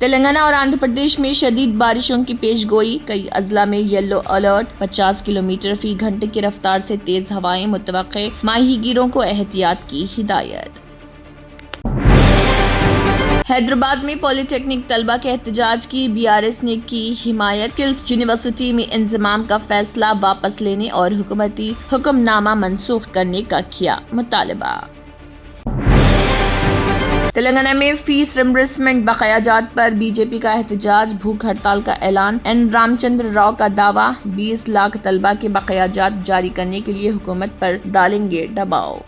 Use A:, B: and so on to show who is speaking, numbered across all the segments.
A: तेलंगाना और आंध्र प्रदेश में शदीद बारिशों की पेशगोई, कई अजला में येलो अलर्ट, 50 किलोमीटर फी घंटे की रफ्तार से तेज हवाएं मुतवक्के, माहीगीरों को एहतियात की हिदायत। हैदराबाद में पॉलिटेक्निक तलबा के एहतजाज की बीआरएस ने की हिमायत, स्किल्स यूनिवर्सिटी में इंजमाम का फैसला वापस लेने और हुकूमती हुक्मनामा मनसूख करने का किया मुतालबा। तेलंगाना में फीस रिम्बर्समेंट बकायाजात पर बीजेपी का एहतजाज, भूख हड़ताल का ऐलान, एन रामचंद्र राव का दावा, 20 लाख तलबा के बकायाजात जारी करने के लिए हुकूमत पर डालेंगे दबाव।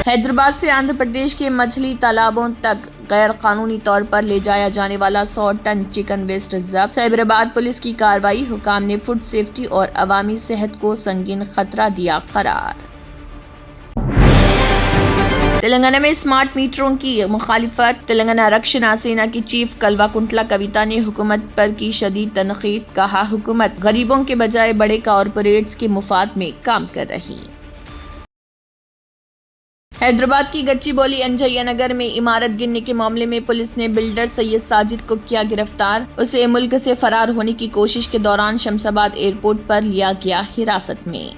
A: हैदराबाद से आंध्र प्रदेश के मछली तालाबों तक गैर कानूनी तौर पर ले जाया जाने वाला 100 टन चिकन वेस्ट जब्त, साइबराबाद पुलिस की कार्रवाई, हुकाम ने फूड सेफ्टी और अवामी सेहत को संगीन खतरा दिया करार। तेलंगाना में स्मार्ट मीटरों की मुखालिफत, तेलंगाना रक्षण सेना की चीफ कल्वाकुंटला कविता ने हुकूमत पर की शदीद तनकीद, कहा हुकूमत गरीबों के बजाय बड़े कॉरपोरेट्स के मुफाद में काम कर रही। हैदराबाद की गच्चीबौली अंजैया नगर में इमारत गिरने के मामले में पुलिस ने बिल्डर सैयद साजिद को किया गिरफ्तार, उसे मुल्क से फरार होने की कोशिश के दौरान शमशाबाद एयरपोर्ट पर लिया गया हिरासत में।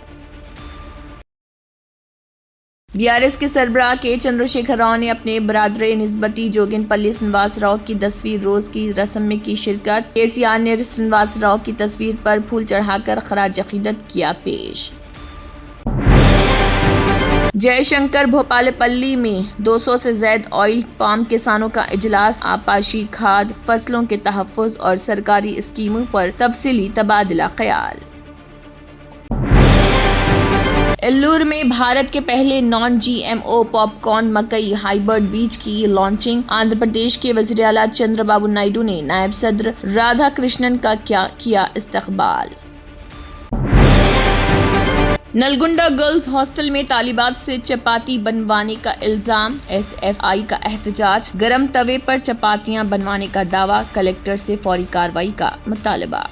A: बीआरएस के सरबराह के चंद्रशेखर राव ने अपने बरादरे निस्बती जोगिनपल्ली श्रीनिवास राव की 10वीं रोज की रस्म में की शिरकत, केसीआर ने श्रीनिवास राव की तस्वीर पर फूल चढ़ाकर खराज अकीदत किया पेश। जयशंकर भोपालपल्ली में 200 से ज्यादा ऑयल पाम किसानों का इजलास, आपाशी खाद, फसलों के तहफ़्फ़ुज़ और सरकारी स्कीमों पर तफसीली तबादला ख्याल। एल्लूर में भारत के पहले नॉन जीएमओ पॉपकॉर्न मकई हाइब्रिड बीज की लॉन्चिंग, आंध्र प्रदेश के वज़ीर आला चंद्रबाबू नायडू ने नायब सदर राधा कृष्णन का किया इस्तकबाल। नलगुंडा गर्ल्स हॉस्टल में तालिबात से चपाती बनवाने का इल्जाम, एसएफआई का एहतजाज, गरम तवे पर चपातियां बनवाने का दावा, कलेक्टर से फौरी कार्रवाई का मुतालबा।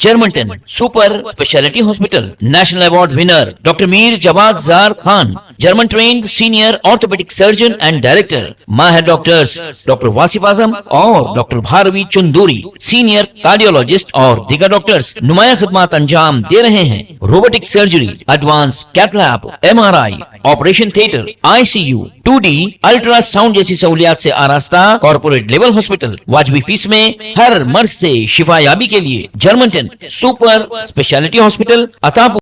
B: Germanten super speciality hospital, national award winner doctor Mir Jawad Zar Khan, German trained senior orthopaedic surgeon and director, माहिर डॉक्टर्स डॉक्टर वासिफ आजम और doctor Bharvi Chanduri, senior cardiologist और दीगर डॉक्टर्स नुमाया खिदमत अंजाम दे रहे हैं। Robotic surgery, advance cath lab, MRI, operation theatre, ICU, 2D ultrasound जैसी सहूलियात से आरास्ता कॉर्पोरेट लेवल हॉस्पिटल, वाजबी फीस में हर मर्ज से शिफायाबी के लिए Germanton super speciality hospital, Attapur.